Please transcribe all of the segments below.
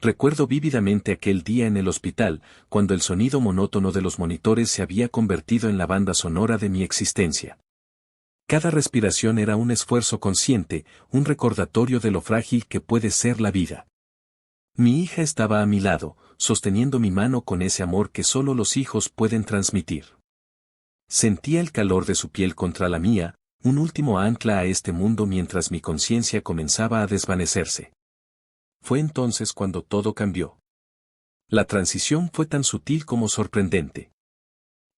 Recuerdo vívidamente aquel día en el hospital, cuando el sonido monótono de los monitores se había convertido en la banda sonora de mi existencia. Cada respiración era un esfuerzo consciente, un recordatorio de lo frágil que puede ser la vida. Mi hija estaba a mi lado, sosteniendo mi mano con ese amor que solo los hijos pueden transmitir. Sentía el calor de su piel contra la mía, un último ancla a este mundo mientras mi conciencia comenzaba a desvanecerse. Fue entonces cuando todo cambió. La transición fue tan sutil como sorprendente.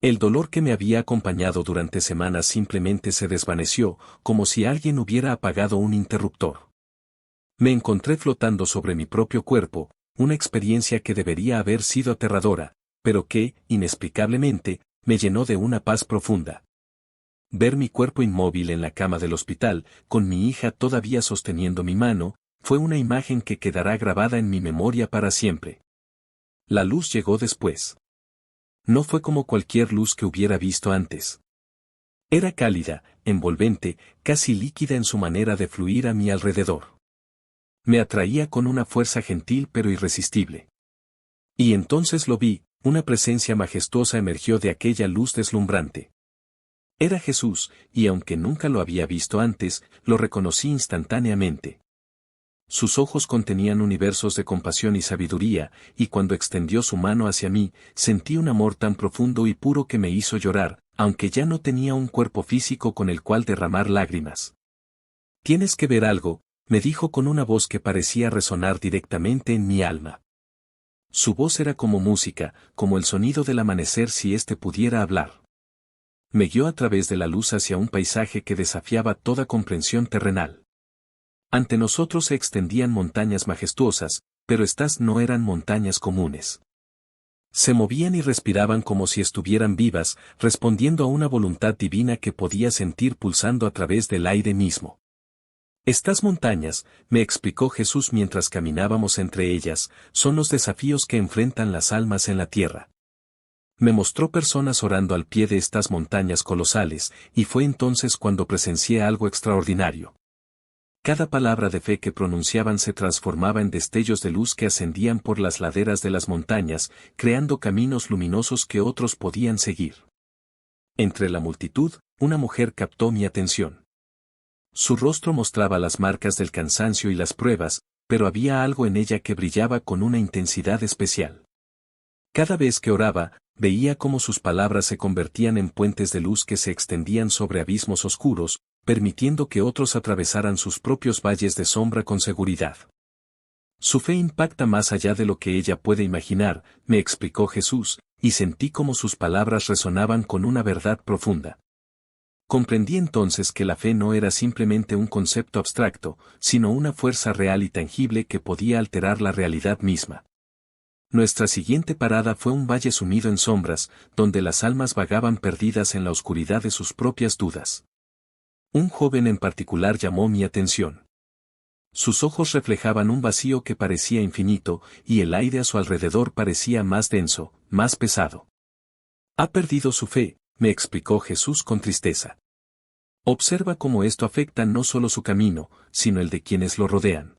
El dolor que me había acompañado durante semanas simplemente se desvaneció, como si alguien hubiera apagado un interruptor. Me encontré flotando sobre mi propio cuerpo, una experiencia que debería haber sido aterradora, pero que, inexplicablemente, me llenó de una paz profunda. Ver mi cuerpo inmóvil en la cama del hospital, con mi hija todavía sosteniendo mi mano, fue una imagen que quedará grabada en mi memoria para siempre. La luz llegó después. No fue como cualquier luz que hubiera visto antes. Era cálida, envolvente, casi líquida en su manera de fluir a mi alrededor. Me atraía con una fuerza gentil pero irresistible. Y entonces lo vi, una presencia majestuosa emergió de aquella luz deslumbrante. Era Jesús, y aunque nunca lo había visto antes, lo reconocí instantáneamente. Sus ojos contenían universos de compasión y sabiduría, y cuando extendió su mano hacia mí, sentí un amor tan profundo y puro que me hizo llorar, aunque ya no tenía un cuerpo físico con el cual derramar lágrimas. «Tienes que ver algo», me dijo con una voz que parecía resonar directamente en mi alma. Su voz era como música, como el sonido del amanecer si éste pudiera hablar. Me guió a través de la luz hacia un paisaje que desafiaba toda comprensión terrenal. Ante nosotros se extendían montañas majestuosas, pero estas no eran montañas comunes. Se movían y respiraban como si estuvieran vivas, respondiendo a una voluntad divina que podía sentir pulsando a través del aire mismo. Estas montañas, me explicó Jesús mientras caminábamos entre ellas, son los desafíos que enfrentan las almas en la tierra. Me mostró personas orando al pie de estas montañas colosales, y fue entonces cuando presencié algo extraordinario. Cada palabra de fe que pronunciaban se transformaba en destellos de luz que ascendían por las laderas de las montañas, creando caminos luminosos que otros podían seguir. Entre la multitud, una mujer captó mi atención. Su rostro mostraba las marcas del cansancio y las pruebas, pero había algo en ella que brillaba con una intensidad especial. Cada vez que oraba, veía cómo sus palabras se convertían en puentes de luz que se extendían sobre abismos oscuros, permitiendo que otros atravesaran sus propios valles de sombra con seguridad. Su fe impacta más allá de lo que ella puede imaginar, me explicó Jesús, y sentí como sus palabras resonaban con una verdad profunda. Comprendí entonces que la fe no era simplemente un concepto abstracto, sino una fuerza real y tangible que podía alterar la realidad misma. Nuestra siguiente parada fue un valle sumido en sombras, donde las almas vagaban perdidas en la oscuridad de sus propias dudas. Un joven en particular llamó mi atención. Sus ojos reflejaban un vacío que parecía infinito, y el aire a su alrededor parecía más denso, más pesado. Ha perdido su fe, me explicó Jesús con tristeza. Observa cómo esto afecta no solo su camino, sino el de quienes lo rodean.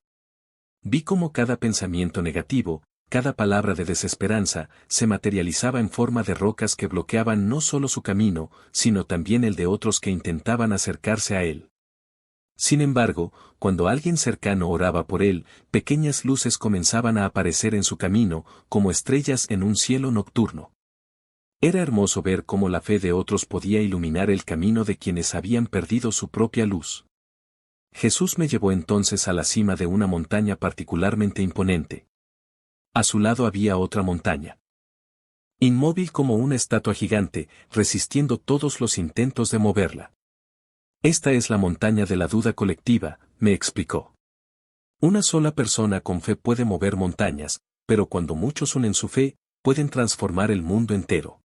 Vi cómo cada pensamiento negativo, cada palabra de desesperanza, se materializaba en forma de rocas que bloqueaban no solo su camino, sino también el de otros que intentaban acercarse a él. Sin embargo, cuando alguien cercano oraba por él, pequeñas luces comenzaban a aparecer en su camino, como estrellas en un cielo nocturno. Era hermoso ver cómo la fe de otros podía iluminar el camino de quienes habían perdido su propia luz. Jesús me llevó entonces a la cima de una montaña particularmente imponente. A su lado había otra montaña. Inmóvil como una estatua gigante, resistiendo todos los intentos de moverla. Esta es la montaña de la duda colectiva, me explicó. Una sola persona con fe puede mover montañas, pero cuando muchos unen su fe, pueden transformar el mundo entero.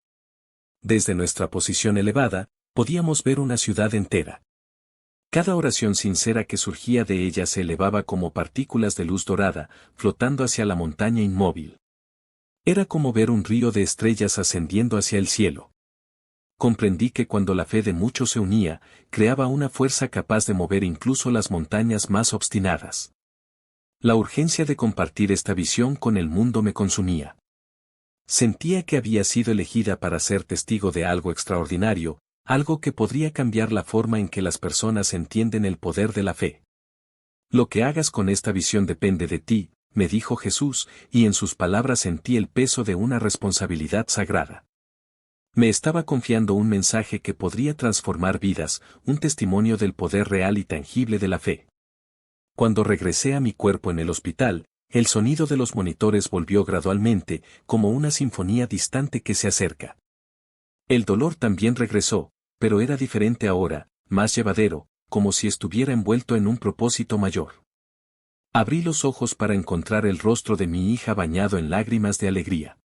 Desde nuestra posición elevada, podíamos ver una ciudad entera. Cada oración sincera que surgía de ella se elevaba como partículas de luz dorada, flotando hacia la montaña inmóvil. Era como ver un río de estrellas ascendiendo hacia el cielo. Comprendí que cuando la fe de muchos se unía, creaba una fuerza capaz de mover incluso las montañas más obstinadas. La urgencia de compartir esta visión con el mundo me consumía. Sentía que había sido elegida para ser testigo de algo extraordinario, algo que podría cambiar la forma en que las personas entienden el poder de la fe. Lo que hagas con esta visión depende de ti, me dijo Jesús, y en sus palabras sentí el peso de una responsabilidad sagrada. Me estaba confiando un mensaje que podría transformar vidas, un testimonio del poder real y tangible de la fe. Cuando regresé a mi cuerpo en el hospital, el sonido de los monitores volvió gradualmente, como una sinfonía distante que se acerca. El dolor también regresó, pero era diferente ahora, más llevadero, como si estuviera envuelto en un propósito mayor. Abrí los ojos para encontrar el rostro de mi hija bañado en lágrimas de alegría.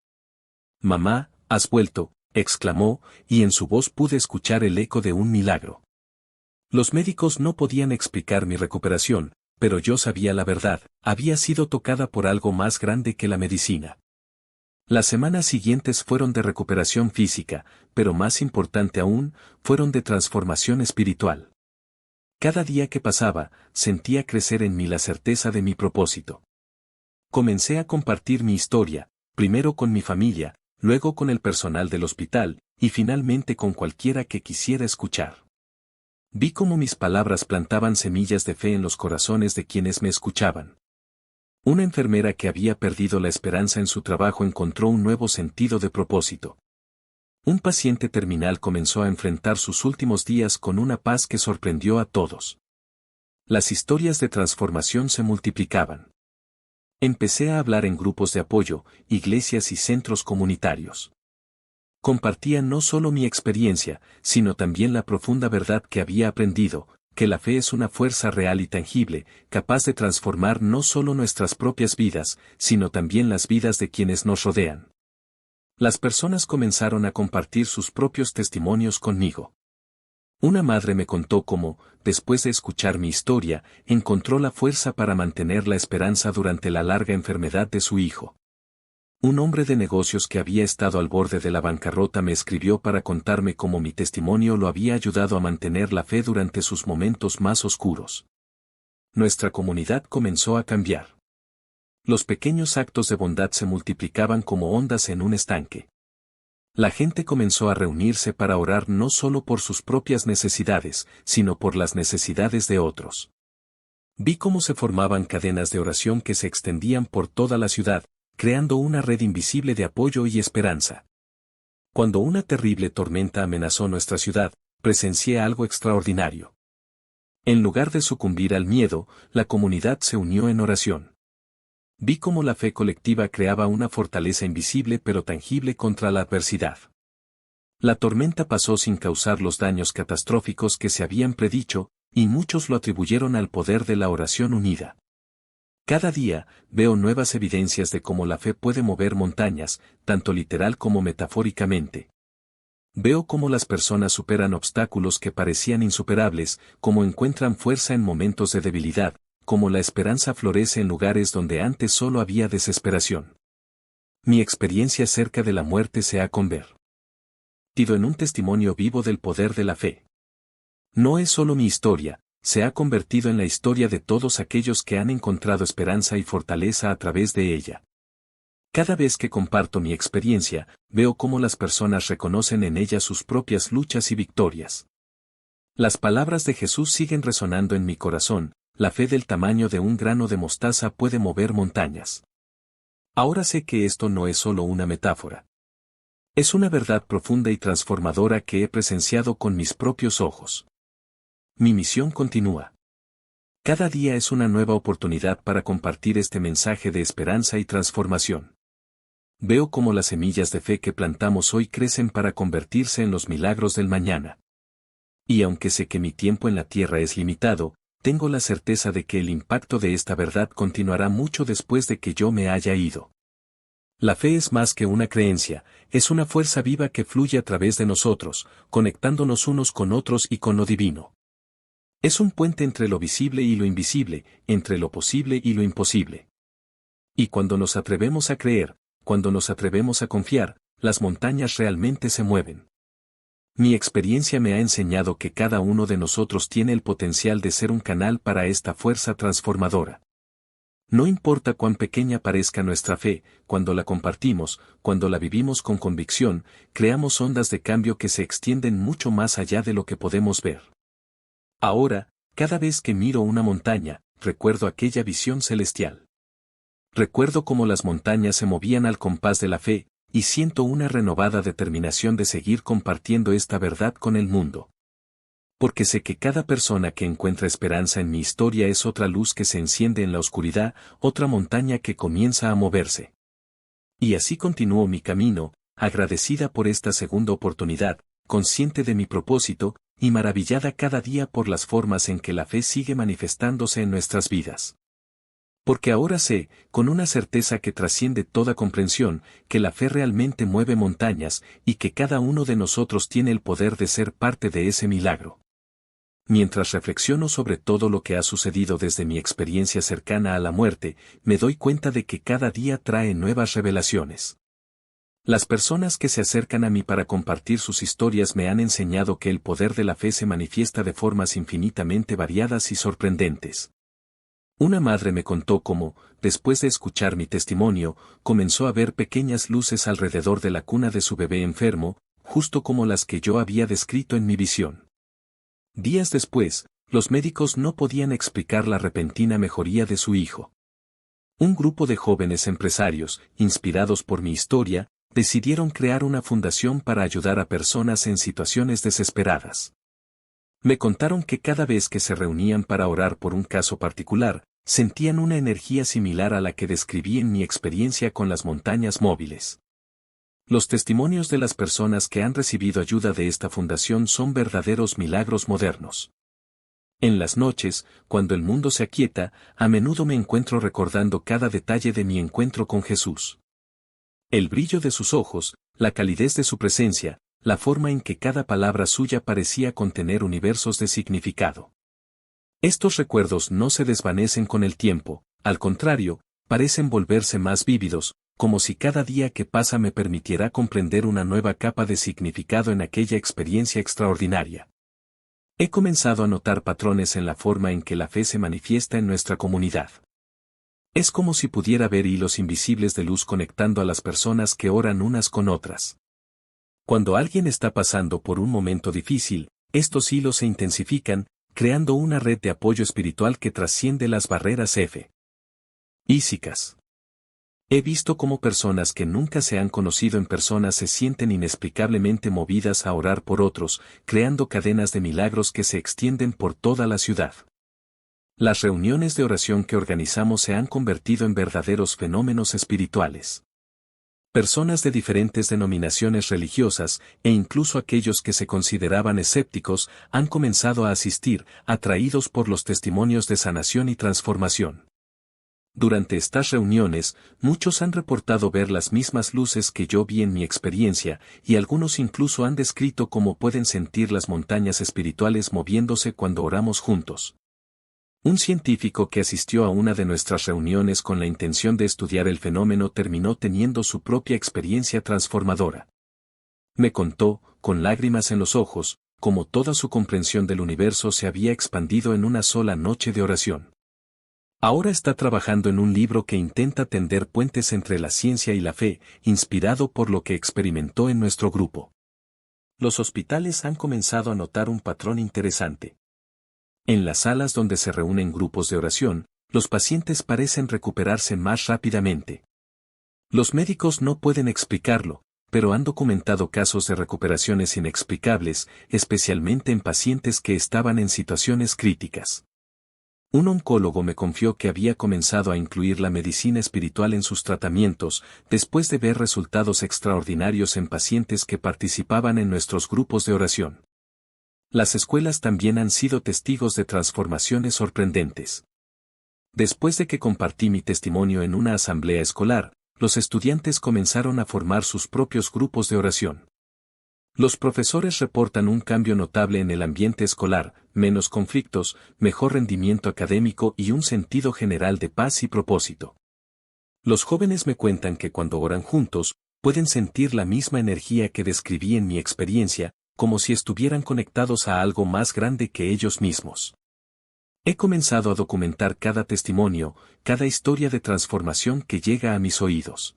«Mamá, has vuelto», exclamó, y en su voz pude escuchar el eco de un milagro. Los médicos no podían explicar mi recuperación, pero yo sabía la verdad, había sido tocada por algo más grande que la medicina. Las semanas siguientes fueron de recuperación física, pero más importante aún, fueron de transformación espiritual. Cada día que pasaba, sentía crecer en mí la certeza de mi propósito. Comencé a compartir mi historia, primero con mi familia, luego con el personal del hospital, y finalmente con cualquiera que quisiera escuchar. Vi cómo mis palabras plantaban semillas de fe en los corazones de quienes me escuchaban. Una enfermera que había perdido la esperanza en su trabajo encontró un nuevo sentido de propósito. Un paciente terminal comenzó a enfrentar sus últimos días con una paz que sorprendió a todos. Las historias de transformación se multiplicaban. Empecé a hablar en grupos de apoyo, iglesias y centros comunitarios. Compartía no solo mi experiencia, sino también la profunda verdad que había aprendido, que la fe es una fuerza real y tangible, capaz de transformar no solo nuestras propias vidas, sino también las vidas de quienes nos rodean. Las personas comenzaron a compartir sus propios testimonios conmigo. Una madre me contó cómo, después de escuchar mi historia, encontró la fuerza para mantener la esperanza durante la larga enfermedad de su hijo. Un hombre de negocios que había estado al borde de la bancarrota me escribió para contarme cómo mi testimonio lo había ayudado a mantener la fe durante sus momentos más oscuros. Nuestra comunidad comenzó a cambiar. Los pequeños actos de bondad se multiplicaban como ondas en un estanque. La gente comenzó a reunirse para orar no solo por sus propias necesidades, sino por las necesidades de otros. Vi cómo se formaban cadenas de oración que se extendían por toda la ciudad, creando una red invisible de apoyo y esperanza. Cuando una terrible tormenta amenazó nuestra ciudad, presencié algo extraordinario. En lugar de sucumbir al miedo, la comunidad se unió en oración. Vi cómo la fe colectiva creaba una fortaleza invisible pero tangible contra la adversidad. La tormenta pasó sin causar los daños catastróficos que se habían predicho, y muchos lo atribuyeron al poder de la oración unida. Cada día, veo nuevas evidencias de cómo la fe puede mover montañas, tanto literal como metafóricamente. Veo cómo las personas superan obstáculos que parecían insuperables, cómo encuentran fuerza en momentos de debilidad, cómo la esperanza florece en lugares donde antes solo había desesperación. Mi experiencia cerca de la muerte se ha convertido en un testimonio vivo del poder de la fe. No es solo mi historia, se ha convertido en la historia de todos aquellos que han encontrado esperanza y fortaleza a través de ella. Cada vez que comparto mi experiencia, veo cómo las personas reconocen en ella sus propias luchas y victorias. Las palabras de Jesús siguen resonando en mi corazón, la fe del tamaño de un grano de mostaza puede mover montañas. Ahora sé que esto no es solo una metáfora. Es una verdad profunda y transformadora que he presenciado con mis propios ojos. Mi misión continúa. Cada día es una nueva oportunidad para compartir este mensaje de esperanza y transformación. Veo cómo las semillas de fe que plantamos hoy crecen para convertirse en los milagros del mañana. Y aunque sé que mi tiempo en la tierra es limitado, tengo la certeza de que el impacto de esta verdad continuará mucho después de que yo me haya ido. La fe es más que una creencia, es una fuerza viva que fluye a través de nosotros, conectándonos unos con otros y con lo divino. Es un puente entre lo visible y lo invisible, entre lo posible y lo imposible. Y cuando nos atrevemos a creer, cuando nos atrevemos a confiar, las montañas realmente se mueven. Mi experiencia me ha enseñado que cada uno de nosotros tiene el potencial de ser un canal para esta fuerza transformadora. No importa cuán pequeña parezca nuestra fe, cuando la compartimos, cuando la vivimos con convicción, creamos ondas de cambio que se extienden mucho más allá de lo que podemos ver. Ahora, cada vez que miro una montaña, recuerdo aquella visión celestial. Recuerdo cómo las montañas se movían al compás de la fe, y siento una renovada determinación de seguir compartiendo esta verdad con el mundo. Porque sé que cada persona que encuentra esperanza en mi historia es otra luz que se enciende en la oscuridad, otra montaña que comienza a moverse. Y así continúo mi camino, agradecida por esta segunda oportunidad, consciente de mi propósito, y maravillada cada día por las formas en que la fe sigue manifestándose en nuestras vidas. Porque ahora sé, con una certeza que trasciende toda comprensión, que la fe realmente mueve montañas, y que cada uno de nosotros tiene el poder de ser parte de ese milagro. Mientras reflexiono sobre todo lo que ha sucedido desde mi experiencia cercana a la muerte, me doy cuenta de que cada día trae nuevas revelaciones. Las personas que se acercan a mí para compartir sus historias me han enseñado que el poder de la fe se manifiesta de formas infinitamente variadas y sorprendentes. Una madre me contó cómo, después de escuchar mi testimonio, comenzó a ver pequeñas luces alrededor de la cuna de su bebé enfermo, justo como las que yo había descrito en mi visión. Días después, los médicos no podían explicar la repentina mejoría de su hijo. Un grupo de jóvenes empresarios, inspirados por mi historia, decidieron crear una fundación para ayudar a personas en situaciones desesperadas. Me contaron que cada vez que se reunían para orar por un caso particular, sentían una energía similar a la que describí en mi experiencia con las montañas móviles. Los testimonios de las personas que han recibido ayuda de esta fundación son verdaderos milagros modernos. En las noches, cuando el mundo se aquieta, a menudo me encuentro recordando cada detalle de mi encuentro con Jesús. El brillo de sus ojos, la calidez de su presencia, la forma en que cada palabra suya parecía contener universos de significado. Estos recuerdos no se desvanecen con el tiempo, al contrario, parecen volverse más vívidos, como si cada día que pasa me permitiera comprender una nueva capa de significado en aquella experiencia extraordinaria. He comenzado a notar patrones en la forma en que la fe se manifiesta en nuestra comunidad. Es como si pudiera ver hilos invisibles de luz conectando a las personas que oran unas con otras. Cuando alguien está pasando por un momento difícil, estos hilos se intensifican, creando una red de apoyo espiritual que trasciende las barreras físicas. He visto cómo personas que nunca se han conocido en persona se sienten inexplicablemente movidas a orar por otros, creando cadenas de milagros que se extienden por toda la ciudad. Las reuniones de oración que organizamos se han convertido en verdaderos fenómenos espirituales. Personas de diferentes denominaciones religiosas, e incluso aquellos que se consideraban escépticos, han comenzado a asistir, atraídos por los testimonios de sanación y transformación. Durante estas reuniones, muchos han reportado ver las mismas luces que yo vi en mi experiencia, y algunos incluso han descrito cómo pueden sentir las montañas espirituales moviéndose cuando oramos juntos. Un científico que asistió a una de nuestras reuniones con la intención de estudiar el fenómeno terminó teniendo su propia experiencia transformadora. Me contó, con lágrimas en los ojos, cómo toda su comprensión del universo se había expandido en una sola noche de oración. Ahora está trabajando en un libro que intenta tender puentes entre la ciencia y la fe, inspirado por lo que experimentó en nuestro grupo. Los hospitales han comenzado a notar un patrón interesante. En las salas donde se reúnen grupos de oración, los pacientes parecen recuperarse más rápidamente. Los médicos no pueden explicarlo, pero han documentado casos de recuperaciones inexplicables, especialmente en pacientes que estaban en situaciones críticas. Un oncólogo me confió que había comenzado a incluir la medicina espiritual en sus tratamientos, después de ver resultados extraordinarios en pacientes que participaban en nuestros grupos de oración. Las escuelas también han sido testigos de transformaciones sorprendentes. Después de que compartí mi testimonio en una asamblea escolar, los estudiantes comenzaron a formar sus propios grupos de oración. Los profesores reportan un cambio notable en el ambiente escolar, menos conflictos, mejor rendimiento académico y un sentido general de paz y propósito. Los jóvenes me cuentan que cuando oran juntos, pueden sentir la misma energía que describí en mi experiencia, como si estuvieran conectados a algo más grande que ellos mismos. He comenzado a documentar cada testimonio, cada historia de transformación que llega a mis oídos.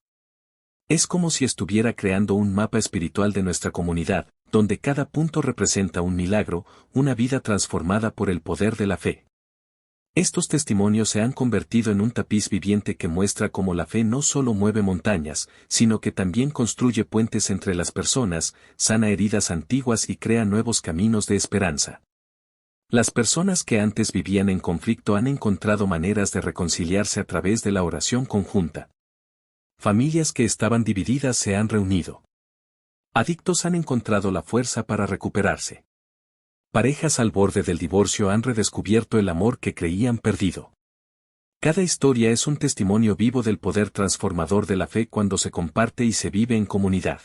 Es como si estuviera creando un mapa espiritual de nuestra comunidad, donde cada punto representa un milagro, una vida transformada por el poder de la fe. Estos testimonios se han convertido en un tapiz viviente que muestra cómo la fe no solo mueve montañas, sino que también construye puentes entre las personas, sana heridas antiguas y crea nuevos caminos de esperanza. Las personas que antes vivían en conflicto han encontrado maneras de reconciliarse a través de la oración conjunta. Familias que estaban divididas se han reunido. Adictos han encontrado la fuerza para recuperarse. Parejas al borde del divorcio han redescubierto el amor que creían perdido. Cada historia es un testimonio vivo del poder transformador de la fe cuando se comparte y se vive en comunidad.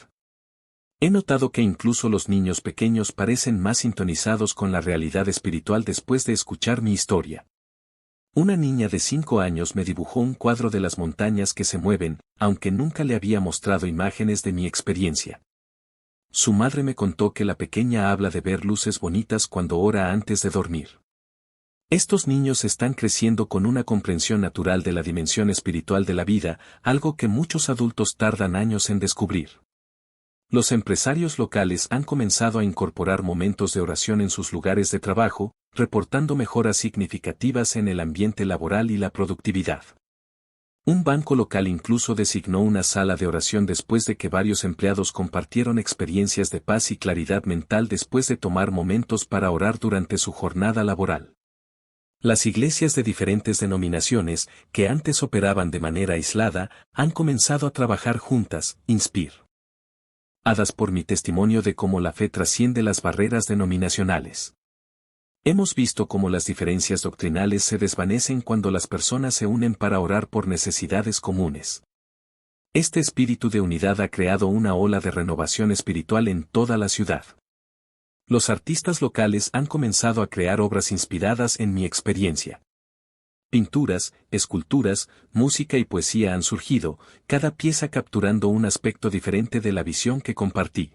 He notado que incluso los niños pequeños parecen más sintonizados con la realidad espiritual después de escuchar mi historia. Una niña de 5 años me dibujó un cuadro de las montañas que se mueven, aunque nunca le había mostrado imágenes de mi experiencia. Su madre me contó que la pequeña habla de ver luces bonitas cuando ora antes de dormir. Estos niños están creciendo con una comprensión natural de la dimensión espiritual de la vida, algo que muchos adultos tardan años en descubrir. Los empresarios locales han comenzado a incorporar momentos de oración en sus lugares de trabajo, reportando mejoras significativas en el ambiente laboral y la productividad. Un banco local incluso designó una sala de oración después de que varios empleados compartieron experiencias de paz y claridad mental después de tomar momentos para orar durante su jornada laboral. Las iglesias de diferentes denominaciones, que antes operaban de manera aislada, han comenzado a trabajar juntas, inspiradas por mi testimonio de cómo la fe trasciende las barreras denominacionales. Hemos visto cómo las diferencias doctrinales se desvanecen cuando las personas se unen para orar por necesidades comunes. Este espíritu de unidad ha creado una ola de renovación espiritual en toda la ciudad. Los artistas locales han comenzado a crear obras inspiradas en mi experiencia. Pinturas, esculturas, música y poesía han surgido, cada pieza capturando un aspecto diferente de la visión que compartí.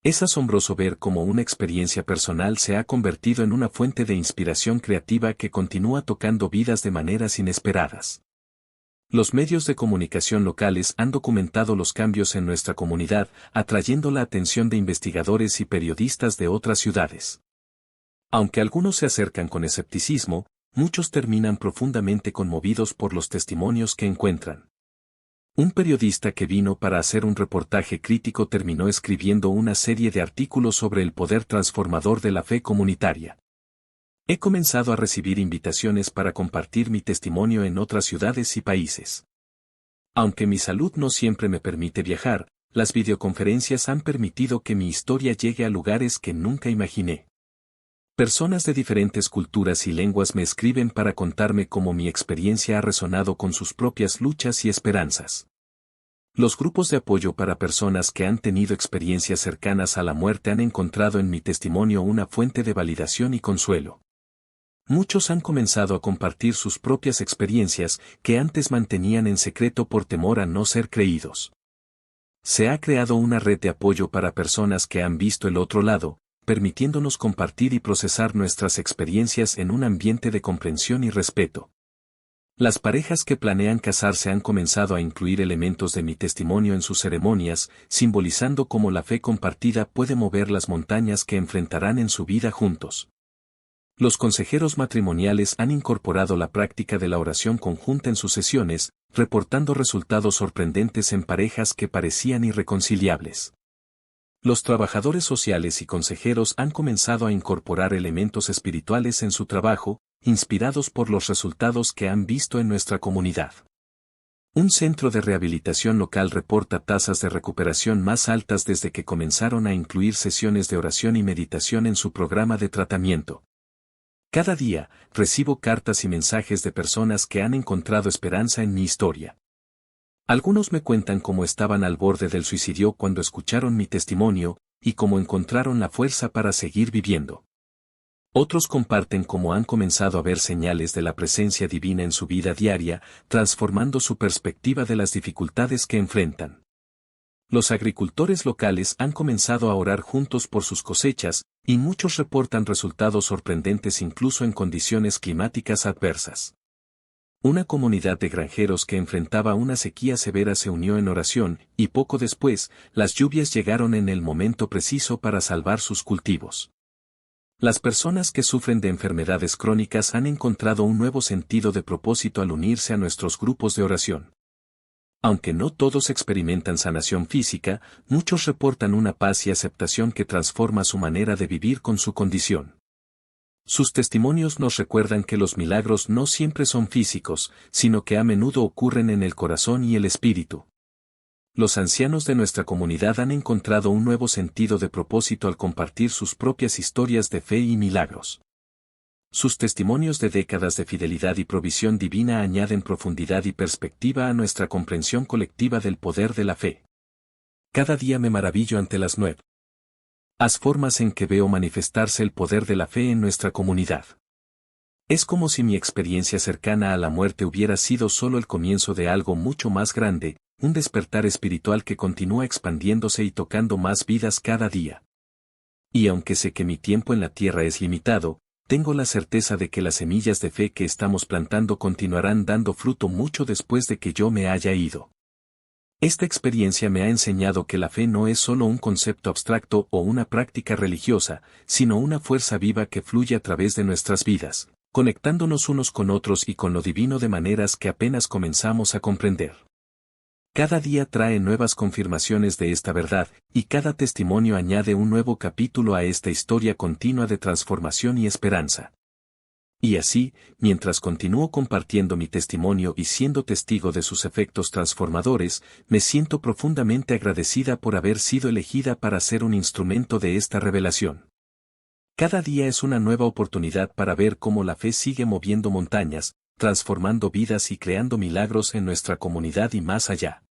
Es asombroso ver cómo una experiencia personal se ha convertido en una fuente de inspiración creativa que continúa tocando vidas de maneras inesperadas. Los medios de comunicación locales han documentado los cambios en nuestra comunidad, atrayendo la atención de investigadores y periodistas de otras ciudades. Aunque algunos se acercan con escepticismo, muchos terminan profundamente conmovidos por los testimonios que encuentran. Un periodista que vino para hacer un reportaje crítico terminó escribiendo una serie de artículos sobre el poder transformador de la fe comunitaria. He comenzado a recibir invitaciones para compartir mi testimonio en otras ciudades y países. Aunque mi salud no siempre me permite viajar, las videoconferencias han permitido que mi historia llegue a lugares que nunca imaginé. Personas de diferentes culturas y lenguas me escriben para contarme cómo mi experiencia ha resonado con sus propias luchas y esperanzas. Los grupos de apoyo para personas que han tenido experiencias cercanas a la muerte han encontrado en mi testimonio una fuente de validación y consuelo. Muchos han comenzado a compartir sus propias experiencias que antes mantenían en secreto por temor a no ser creídos. Se ha creado una red de apoyo para personas que han visto el otro lado, permitiéndonos compartir y procesar nuestras experiencias en un ambiente de comprensión y respeto. Las parejas que planean casarse han comenzado a incluir elementos de mi testimonio en sus ceremonias, simbolizando cómo la fe compartida puede mover las montañas que enfrentarán en su vida juntos. Los consejeros matrimoniales han incorporado la práctica de la oración conjunta en sus sesiones, reportando resultados sorprendentes en parejas que parecían irreconciliables. Los trabajadores sociales y consejeros han comenzado a incorporar elementos espirituales en su trabajo, inspirados por los resultados que han visto en nuestra comunidad. Un centro de rehabilitación local reporta tasas de recuperación más altas desde que comenzaron a incluir sesiones de oración y meditación en su programa de tratamiento. Cada día, recibo cartas y mensajes de personas que han encontrado esperanza en mi historia. Algunos me cuentan cómo estaban al borde del suicidio cuando escucharon mi testimonio, y cómo encontraron la fuerza para seguir viviendo. Otros comparten cómo han comenzado a ver señales de la presencia divina en su vida diaria, transformando su perspectiva de las dificultades que enfrentan. Los agricultores locales han comenzado a orar juntos por sus cosechas, y muchos reportan resultados sorprendentes incluso en condiciones climáticas adversas. Una comunidad de granjeros que enfrentaba una sequía severa se unió en oración, y poco después, las lluvias llegaron en el momento preciso para salvar sus cultivos. Las personas que sufren de enfermedades crónicas han encontrado un nuevo sentido de propósito al unirse a nuestros grupos de oración. Aunque no todos experimentan sanación física, muchos reportan una paz y aceptación que transforma su manera de vivir con su condición. Sus testimonios nos recuerdan que los milagros no siempre son físicos, sino que a menudo ocurren en el corazón y el espíritu. Los ancianos de nuestra comunidad han encontrado un nuevo sentido de propósito al compartir sus propias historias de fe y milagros. Sus testimonios de décadas de fidelidad y provisión divina añaden profundidad y perspectiva a nuestra comprensión colectiva del poder de la fe. Cada día me maravillo ante las nuevas formas en que veo manifestarse el poder de la fe en nuestra comunidad. Es como si mi experiencia cercana a la muerte hubiera sido solo el comienzo de algo mucho más grande, un despertar espiritual que continúa expandiéndose y tocando más vidas cada día. Y aunque sé que mi tiempo en la tierra es limitado, tengo la certeza de que las semillas de fe que estamos plantando continuarán dando fruto mucho después de que yo me haya ido. Esta experiencia me ha enseñado que la fe no es solo un concepto abstracto o una práctica religiosa, sino una fuerza viva que fluye a través de nuestras vidas, conectándonos unos con otros y con lo divino de maneras que apenas comenzamos a comprender. Cada día trae nuevas confirmaciones de esta verdad, y cada testimonio añade un nuevo capítulo a esta historia continua de transformación y esperanza. Y así, mientras continúo compartiendo mi testimonio y siendo testigo de sus efectos transformadores, me siento profundamente agradecida por haber sido elegida para ser un instrumento de esta revelación. Cada día es una nueva oportunidad para ver cómo la fe sigue moviendo montañas, transformando vidas y creando milagros en nuestra comunidad y más allá.